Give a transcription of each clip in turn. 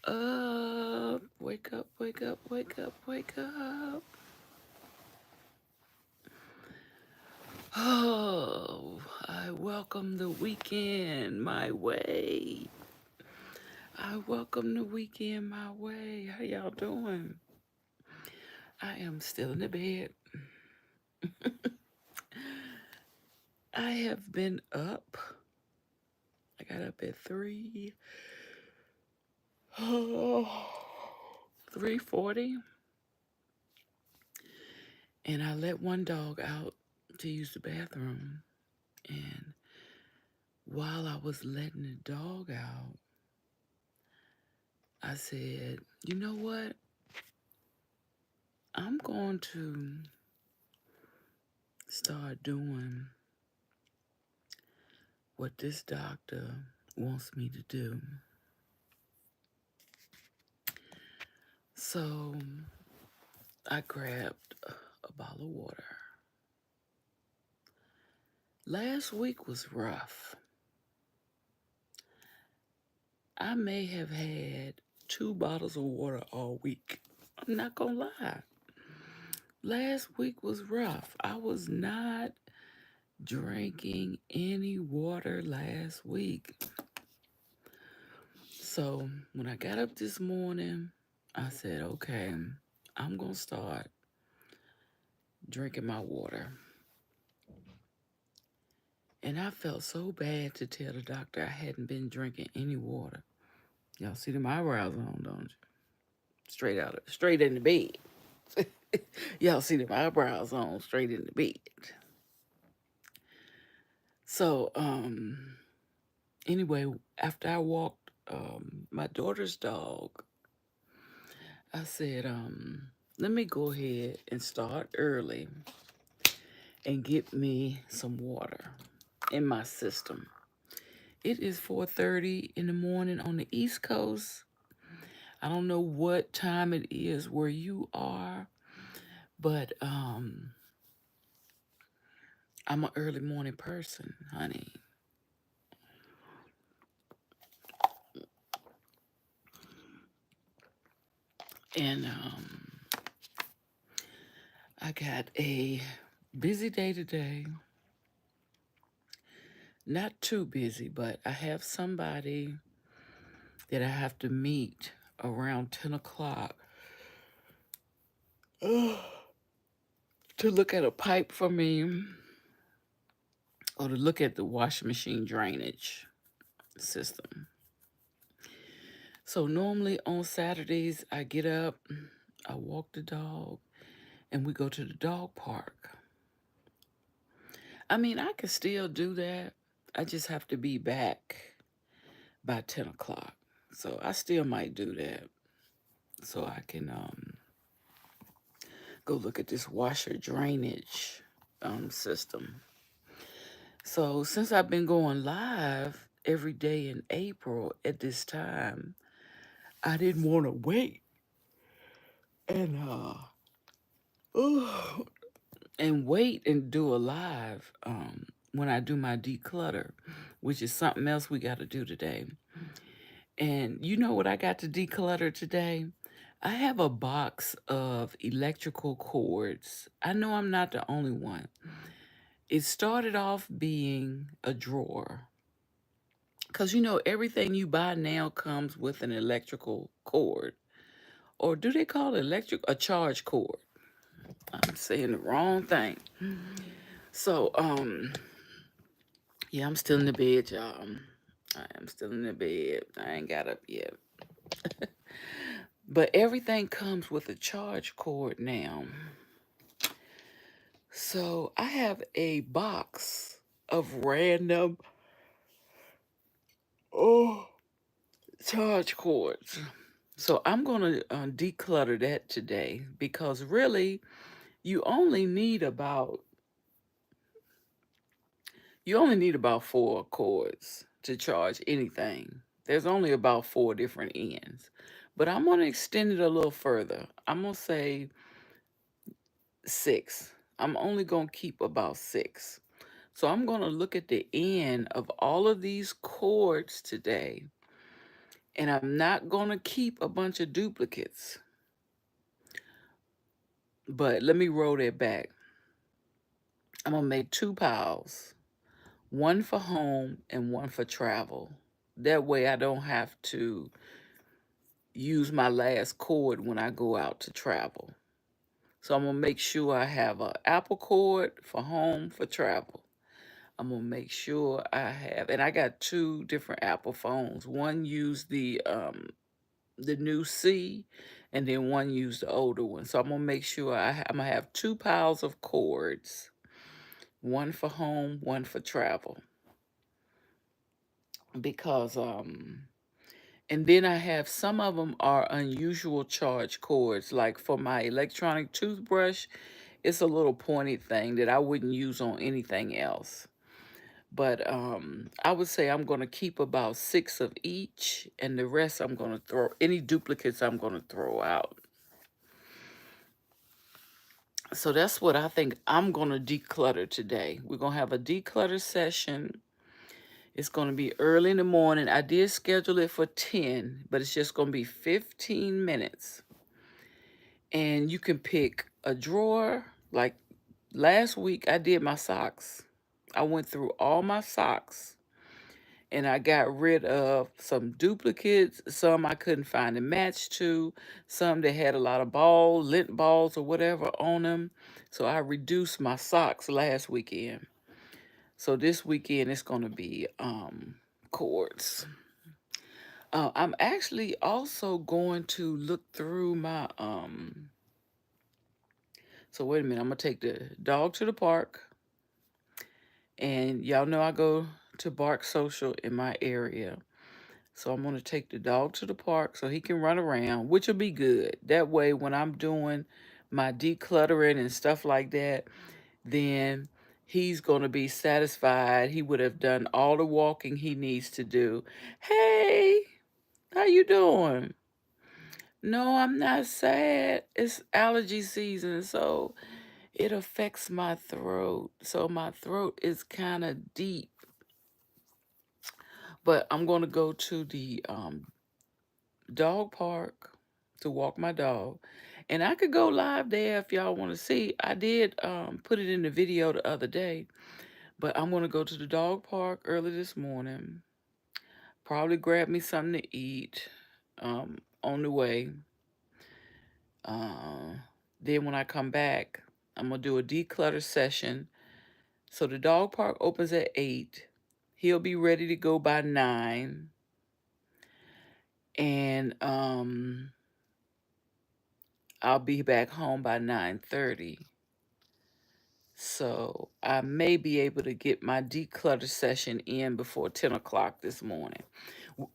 up. Wake up, wake up, wake up, wake up. Oh, I welcome the weekend my way. I welcome the weekend my way. How y'all doing? I am still in the bed. I have been up. I got up at 3:40, and I let one dog out to use the bathroom. And while I was letting the dog out, I said, you know what? I'm going to start doing what this doctor wants me to do. So I grabbed a bottle of water. Last week was rough. I may have had 2 bottles of water all week. I'm not going to lie. Last week was rough. I was not drinking any water last week. So when I got up this morning, I said, okay, I'm going to start drinking my water. And I felt so bad to tell the doctor I hadn't been drinking any water. Y'all see them eyebrows on, don't you? Straight in the bed. Y'all see them eyebrows on, straight in the bed. So, anyway, after I walked my daughter's dog, I said, let me go ahead and start early and get me some water in my system. It is 4:30 in the morning on the East Coast. I don't know what time it is where you are, but I'm an early morning person, honey. And I got a busy day today. Not too busy, but I have somebody that I have to meet around 10 o'clock to look at a pipe for me or to look at the washing machine drainage system. So normally on Saturdays, I get up, I walk the dog, and we go to the dog park. I mean, I can still do that. I just have to be back by 10 o'clock. So I still might do that so I can go look at this washer drainage system. So since I've been going live every day in April at this time, I didn't want to wait and wait and do a live when I do my declutter, which is something else we got to do today. And you know what I got to declutter today? I have a box of electrical cords. I know I'm not the only one. It started off being a drawer. Because you know, everything you buy now comes with an electrical cord. Or do they call it a charge cord? I'm saying the wrong thing. So, yeah, I'm still in the bed, y'all. I am still in the bed. I ain't got up yet. But everything comes with a charge cord now. So I have a box of random charge cords. So I'm going to declutter that today because really you only need about 4 cords to charge anything. There's only about 4 different ends. But I'm going to extend it a little further. I'm going to say 6. I'm only going to keep about 6. So I'm going to look at the end of all of these cords today And I'm not going to keep a bunch of duplicates. But let me roll that back. I'm going to make 2 piles. One for home and one for travel. That way I don't have to use my last cord when I go out to travel. So I'm going to make sure I have an Apple cord for home, for travel. I'm going to make sure I have, and I got 2 different Apple phones. One used the new C, and then one used the older one. So I'm going to make sure I'm going to have 2 piles of cords. One for home, one for travel. Because and then I have, some of them are unusual charge cords. Like for my electronic toothbrush, it's a little pointed thing that I wouldn't use on anything else. But I would say I'm going to keep about 6 of each, and the rest I'm going to throw, any duplicates I'm going to throw out. So that's what I think I'm going to declutter today. We're going to have a declutter session. It's going to be early in the morning. I did schedule it for 10, but it's just going to be 15 minutes. And you can pick a drawer. Like last week, I did my socks. I went through all my socks, and I got rid of some duplicates, some I couldn't find a match to, some that had a lot of balls, lint balls or whatever on them. So I reduced my socks last weekend. So this weekend it's going to be cords. I'm actually also going to look through my so wait a minute, I'm gonna take the dog to the park. And y'all know I go to Bark Social in my area. So I'm going to take the dog to the park so he can run around, which will be good. That way, when I'm doing my decluttering and stuff like that, then he's going to be satisfied. He would have done all the walking he needs to do. Hey, how you doing? No, I'm not sad. It's allergy season, so it affects my throat. So my throat is kind of deep. But I'm going to go to the dog park to walk my dog. And I could go live there if y'all want to see. I did put it in the video the other day. But I'm going to go to the dog park early this morning. Probably grab me something to eat on the way. Then when I come back, I'm going to do a declutter session. So the dog park opens at 8. He'll be ready to go by 9. And I'll be back home by 9:30. So I may be able to get my declutter session in before 10 o'clock this morning.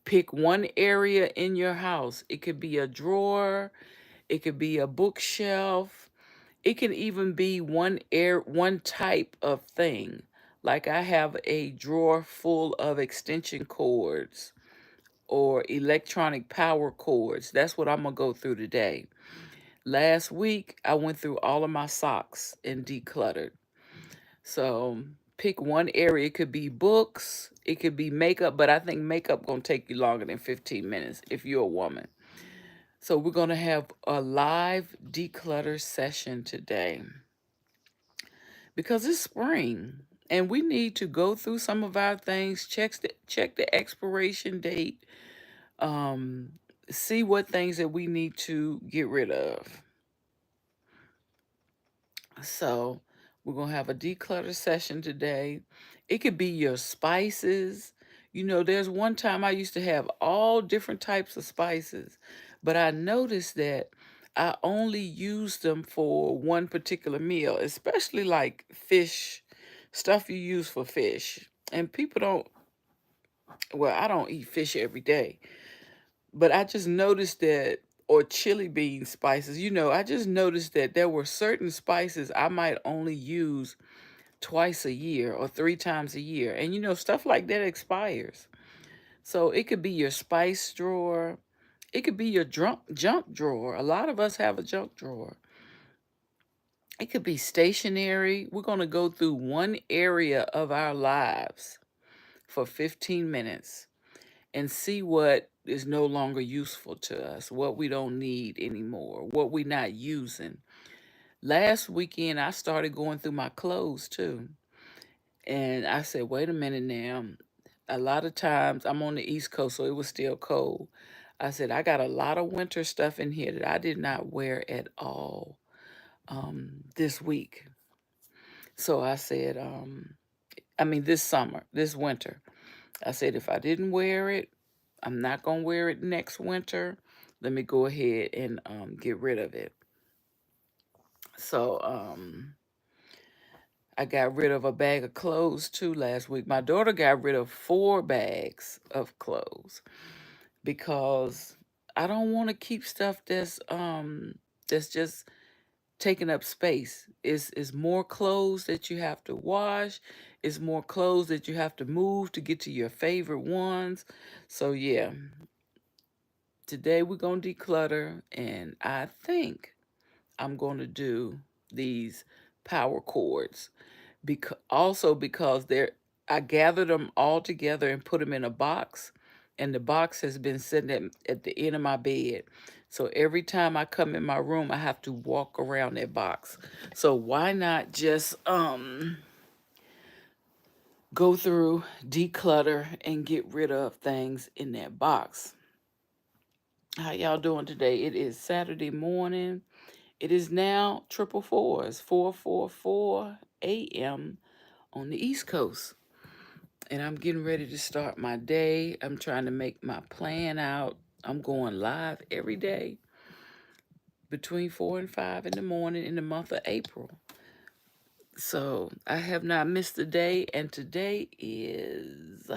Pick one area in your house. It could be a drawer. It could be a bookshelf. It can even be one type of thing. Like I have a drawer full of extension cords or electronic power cords. That's what I'm going to go through today. Last week, I went through all of my socks and decluttered. So pick one area. It could be books. It could be makeup. But I think makeup going to take you longer than 15 minutes if you're a woman. So we're going to have a live declutter session today. Because it's spring. And we need to go through some of our things. Check the expiration date. See what things that we need to get rid of. So we're going to have a declutter session today. It could be your spices. You know, there's one time I used to have all different types of spices, but I noticed that I only used them for one particular meal, especially like fish, stuff you use for fish. And people don't, well, I don't eat fish every day, but I just noticed that, or chili bean spices, you know, I just noticed that there were certain spices I might only use twice a year or 3 times a year. And, you know, stuff like that expires. So it could be your spice drawer. It could be your junk drawer. A lot of us have a junk drawer. It could be stationery. We're going to go through one area of our lives for 15 minutes and see what is no longer useful to us, what we don't need anymore, what we're not using. Last weekend, I started going through my clothes too. And I said, wait a minute now. A lot of times I'm on the East Coast, so it was still cold. I said, I got a lot of winter stuff in here that I did not wear at all this week. So I said, I mean, this summer, this winter. I said, if I didn't wear it, I'm not going to wear it next winter. Let me go ahead and get rid of it. So I got rid of a bag of clothes too last week. My daughter got rid of 4 bags of clothes because I don't want to keep stuff that's just taking up space. Is more clothes that you have to wash. It's more clothes that you have to move to get to your favorite ones. So yeah, today we're gonna declutter, and I think I'm gonna do these power cords because they're I gathered them all together and put them in a box, and the box has been sitting at the end of my bed. So every time I come in my room, I have to walk around that box. So why not just go through, declutter, and get rid of things in that box? How y'all doing today? It is Saturday morning. It is now triple fours, 4:44 a.m. on the East Coast. And I'm getting ready to start my day. I'm trying to make my plan out. I'm going live every day between 4 and 5 in the morning in the month of April. So I have not missed a day, and today is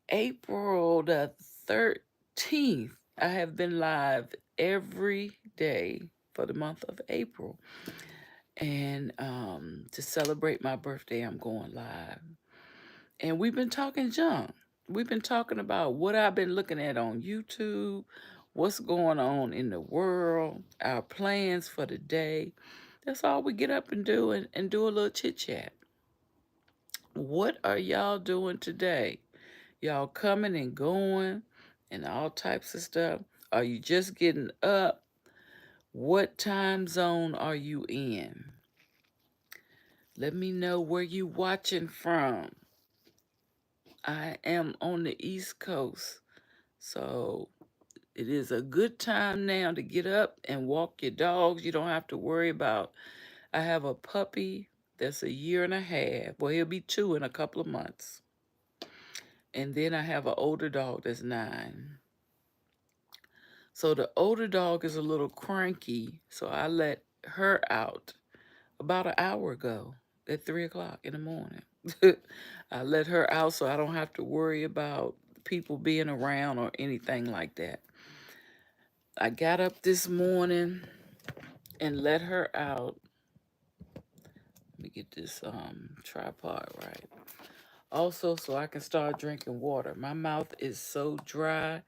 April the 13th. I have been live every day for the month of April. And to celebrate my birthday, I'm going live. And we've been talking junk. We've been talking about what I've been looking at on YouTube, what's going on in the world, our plans for the day. That's all we get up and do, and do a little chit chat. What are y'all doing today? Y'all coming and going and all types of stuff? Are you just getting up? What time zone are you in? Let me know where you watching from. I am on the East Coast, so it is a good time now to get up and walk your dogs. You don't have to worry about. I have a puppy that's a year and a half. Well, he'll be 2 in a couple of months. And then I have an older dog that's 9. So the older dog is a little cranky, so I let her out about an hour ago at 3 o'clock in the morning. I let her out so I don't have to worry about people being around or anything like that. I got up this morning and let her out. Let me get this tripod right. Also, so I can start drinking water. My mouth is so dry.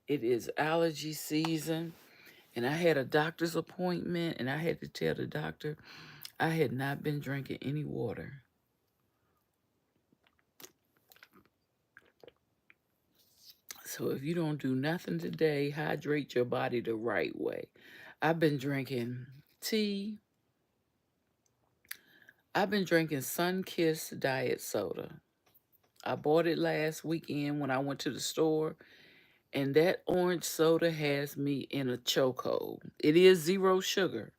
It is allergy season. And I had a doctor's appointment, and I had to tell the doctor I had not been drinking any water. So if you don't do nothing today, hydrate your body the right way. I've been drinking tea. I've been drinking Sun-Kissed diet soda. I bought it last weekend when I went to the store, and that orange soda has me in a chokehold. It is 0 sugar,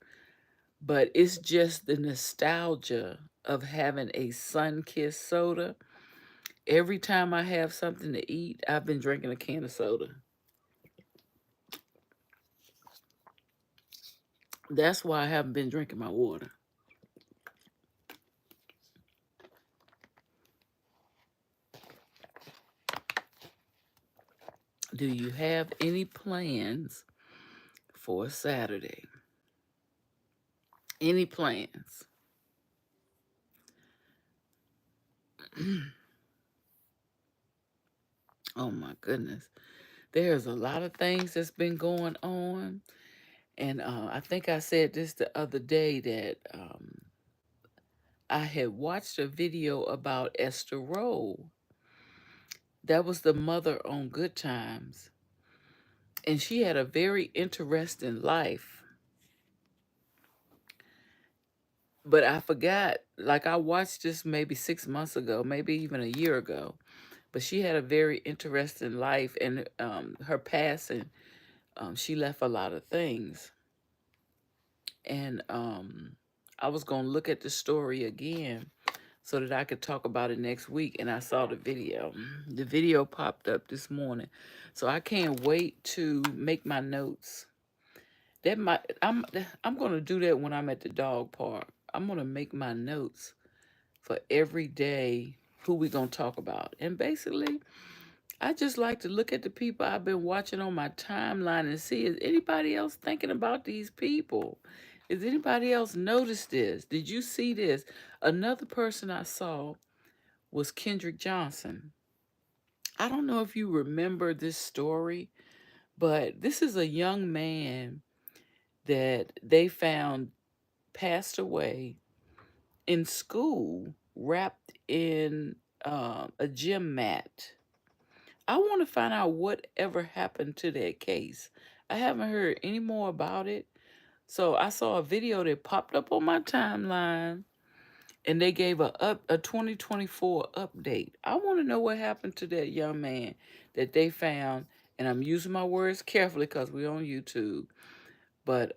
but it's just the nostalgia of having a Sun-Kissed soda. Every time I have something to eat, I've been drinking a can of soda. That's why I haven't been drinking my water. Do you have any plans for Saturday? Any plans? Oh my goodness. There's a lot of things that's been going on. And I think I said this the other day that I had watched a video about Esther Roll. That was the mother on Good Times. and she had a very interesting life. But I forgot, like I watched this maybe 6 months ago, maybe even a year ago. But she had a very interesting life, and her passing, she left a lot of things. And I was going to look at the story again so that I could talk about it next week. And I saw the video. The video popped up this morning. So I can't wait to make my notes. I'm going to do that when I'm at the dog park. I'm going to make my notes for every day who we going to talk about. And basically, I just like to look at the people I've been watching on my timeline and see, is anybody else thinking about these people? Is anybody else noticed this? Did you see this? Another person I saw was Kendrick Johnson. I don't know if you remember this story, but this is a young man that they found passed away in school, wrapped in a gym mat. I want to find out whatever happened to that case. I haven't heard any more about it. So I saw a video that popped up on my timeline, and they gave a 2024 update. I want to know what happened to that young man that they found, and I'm using my words carefully because we're on YouTube, but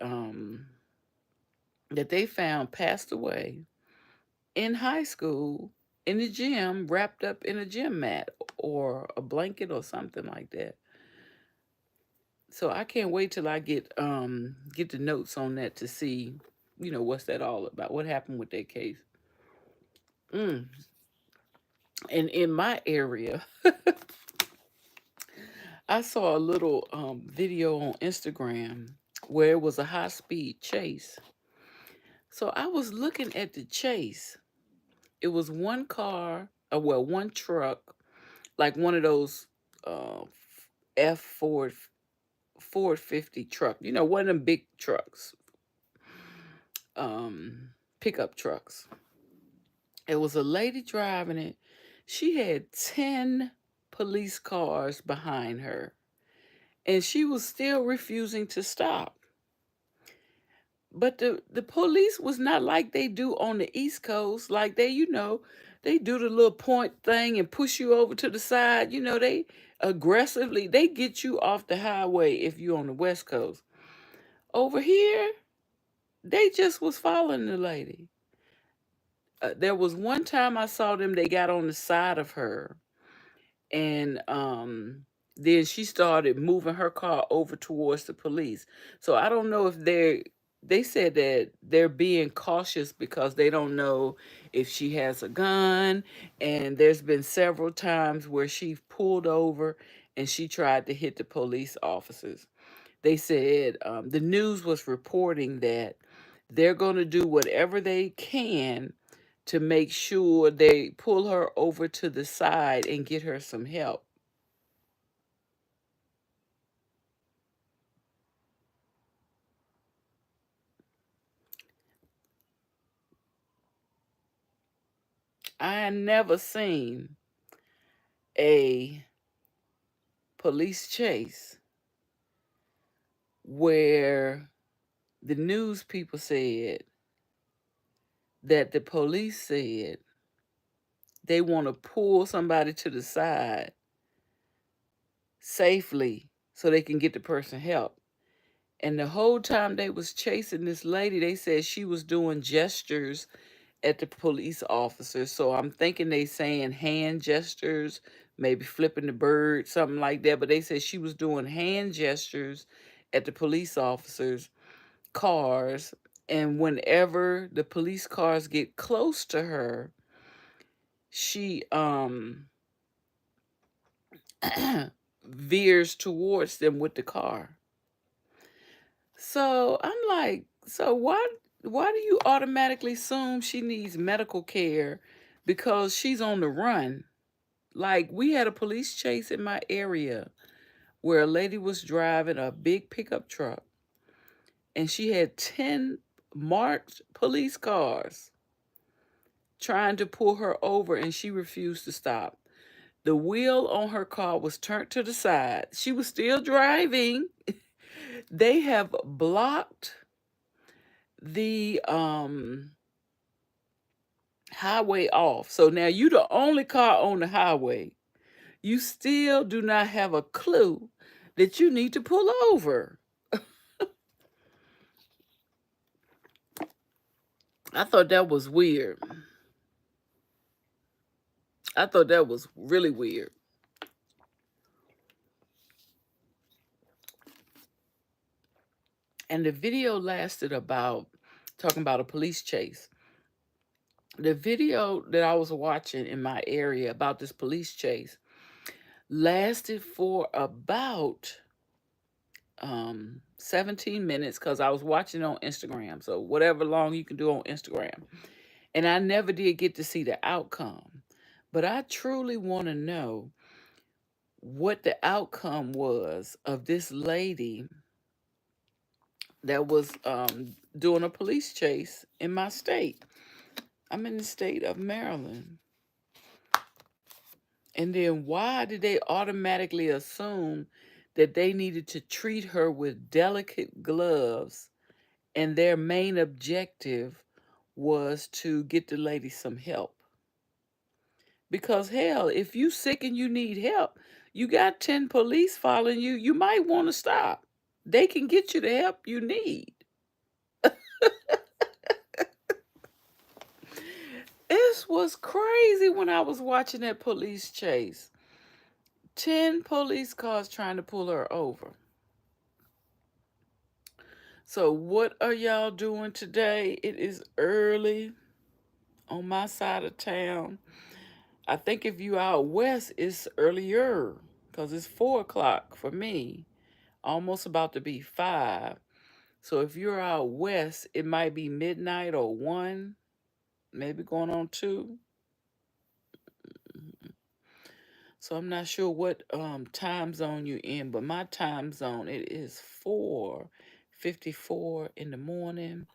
that they found passed away in high school in the gym, wrapped up in a gym mat or a blanket or something like that. So I can't wait till I get the notes on that to see, what's that all about? What happened with that case? Mm. And in my area, I saw a little video on Instagram where it was a high-speed chase. So I was looking at the chase. It was one car, one truck, like one of those uh, F Ford 50 truck. One of them big trucks, pickup trucks. It was a lady driving it. She had 10 police cars behind her, and she was still refusing to stop. But the police was not like they do on the East Coast. Like they do the little point thing and push you over to the side. They aggressively, they get you off the highway if you're on the West Coast. Over here, they just was following the lady. There was one time I saw them, they got on the side of her, and then she started moving her car over towards the police. So I don't know if they said that they're being cautious because they don't know if she has a gun, and there's been several times where she pulled over and she tried to hit the police officers. They said the news was reporting that they're going to do whatever they can to make sure they pull her over to the side and get her some help. I never seen a police chase where the news people said that the police said they want to pull somebody to the side safely so they can get the person help. And the whole time they was chasing this lady, they said she was doing gestures at the police officers. So I'm thinking they saying hand gestures, maybe flipping the bird, something like that. But they said she was doing hand gestures at the police officers' cars. And whenever the police cars get close to her, she veers towards them with the car. So I'm like, so why do you automatically assume she needs medical care because she's on the run? Like, we had a police chase in my area where a lady was driving a big pickup truck, and she had 10 marked police cars trying to pull her over, and she refused to stop. The wheel on her car was turned to the side. She was still driving. They have blocked the highway off. So now you the only car on the highway. You still do not have a clue that you need to pull over. I thought that was weird. I thought that was really weird. And the video lasted about, talking about a police chase. The video that I was watching in my area about this police chase lasted for about 17 minutes, because I was watching on Instagram. So whatever long you can do on Instagram. And I never did get to see the outcome. But I truly want to know what the outcome was of this lady that was doing a police chase in my state. I'm in the state of Maryland. And then why did they automatically assume that they needed to treat her with delicate gloves, and their main objective was to get the lady some help? Because hell, if you sick and you need help, you got 10 police following you, you might want to stop. They can get you the help you need. This was crazy when I was watching that police chase. 10 police cars trying to pull her over. So what are y'all doing today? It is early on my side of town. I think if you out west, it's earlier, because it's 4 o'clock for me. Almost about to be 5. So if you're out west, it might be midnight or 1, maybe going on 2. So I'm not sure what time zone you're in, but my time zone, it is 4:54 in the morning.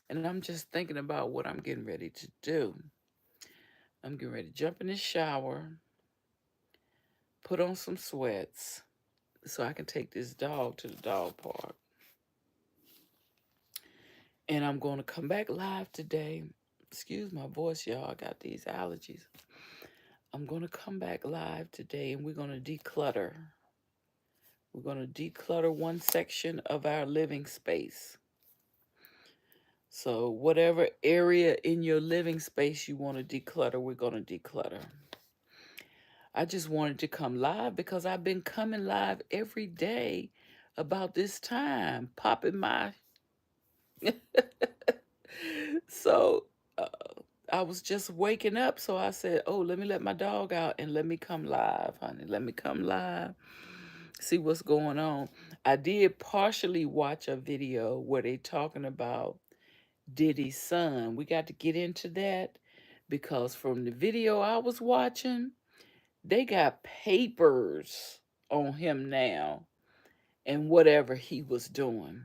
And I'm just thinking about what I'm getting ready to do. I'm getting ready to jump in the shower, put on some sweats so I can take this dog to the dog park. And I'm going to come back live today. Excuse my voice, y'all. I got these allergies. I'm going to come back live today, and we're going to declutter. We're going to declutter one section of our living space. So whatever area in your living space you want to declutter, we're going to declutter. I just wanted to come live because I've been coming live every day about this time, popping my... So I was just waking up, so I said, oh, let me let my dog out and let me come live, honey. Let me come live, see what's going on. I did partially watch a video where they talking about Diddy's son. We got to get into that because from the video I was watching, they got papers on him now and whatever he was doing.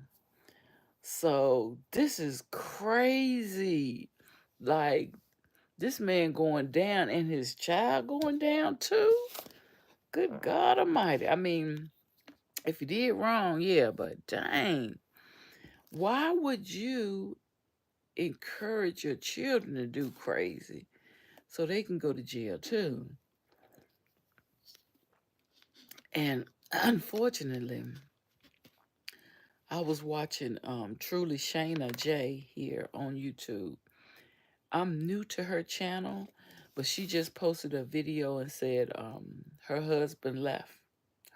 So this is crazy. Like, this man going down and his child going down too? Good God Almighty. I mean, if he did wrong, yeah, but dang. Why would you encourage your children to do crazy so they can go to jail too? And unfortunately, I was watching Truly Shayna J here on YouTube. I'm new to her channel, but she just posted a video and said her husband left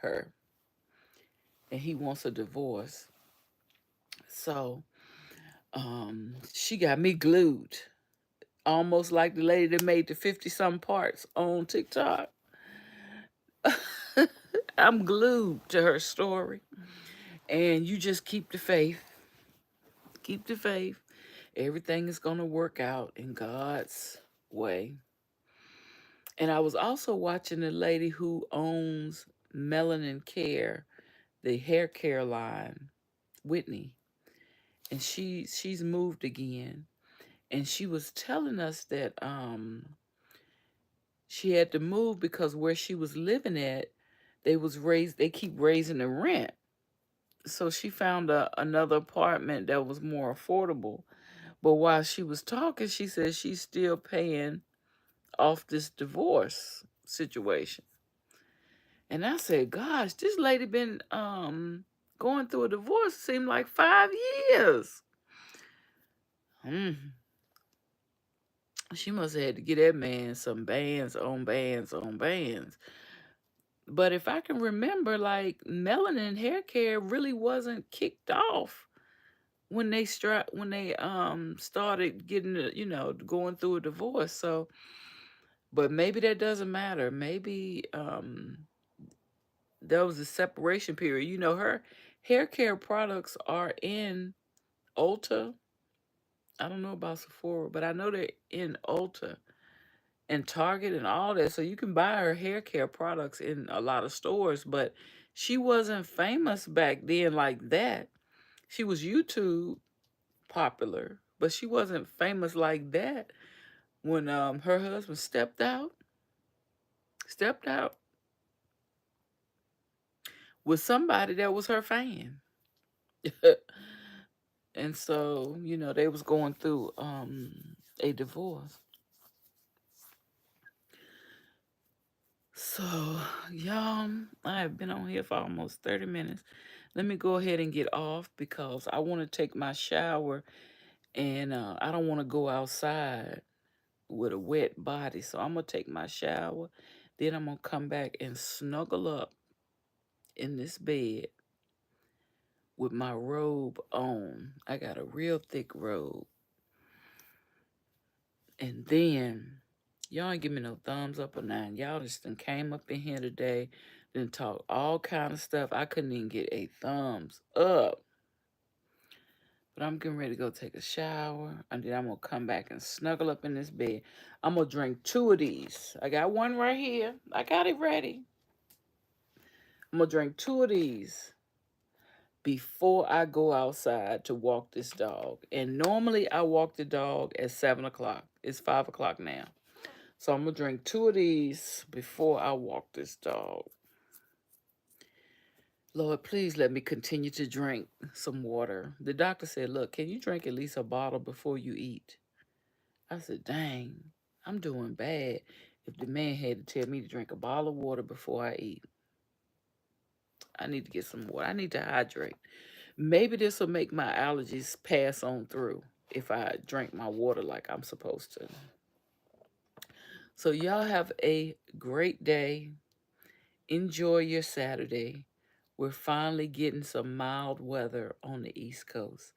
her and he wants a divorce. So she got me glued, almost like the lady that made the 50-some parts on TikTok. I'm glued to her story. And you just keep the faith. Keep the faith. Everything is going to work out in God's way. And I was also watching a lady who owns Melanin Care, the hair care line, Whitney. And she's moved again. And she was telling us that she had to move because where she was living at, they keep raising the rent. So she found another apartment that was more affordable. But while she was talking, she said she's still paying off this divorce situation. And I said, gosh, this lady been going through a divorce seemed like 5 years. Mm. She must have had to get that man some bands on bands on bands. But if I can remember, like melanin hair care really wasn't kicked off when they started getting going through a divorce. So, but maybe that doesn't matter. Maybe there was a separation period. Her hair care products are in Ulta. I don't know about Sephora, but I know they're in Ulta and Target and all that. So you can buy her hair care products in a lot of stores, but she wasn't famous back then like that. She was YouTube popular, but she wasn't famous like that when her husband stepped out with somebody that was her fan. And so, they was going through a divorce. So, y'all, I have been on here for almost 30 minutes. Let me go ahead and get off because I want to take my shower and I don't want to go outside with a wet body. So I'm going to take my shower. Then I'm going to come back and snuggle up in this bed with my robe on. I got a real thick robe. And then, y'all ain't give me no thumbs up or nothing. Y'all just done came up in here today, then talk all kind of stuff. I couldn't even get a thumbs up. But I'm getting ready to go take a shower. And then I'm going to come back and snuggle up in this bed. I'm going to drink 2 of these. I got one right here. I got it ready. I'm going to drink 2 of these before I go outside to walk this dog. And normally I walk the dog at 7 o'clock. It's 5 o'clock now. So I'm going to drink 2 of these before I walk this dog. Lord, please let me continue to drink some water. The doctor said, look, can you drink at least a bottle before you eat? I said, dang, I'm doing bad if the man had to tell me to drink a bottle of water before I eat. I need to get some water. I need to hydrate. Maybe this will make my allergies pass on through if I drink my water like I'm supposed to. So y'all have a great day. Enjoy your Saturday. We're finally getting some mild weather on the East Coast.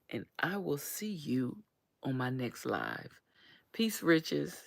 And I will see you on my next live. Peace, riches.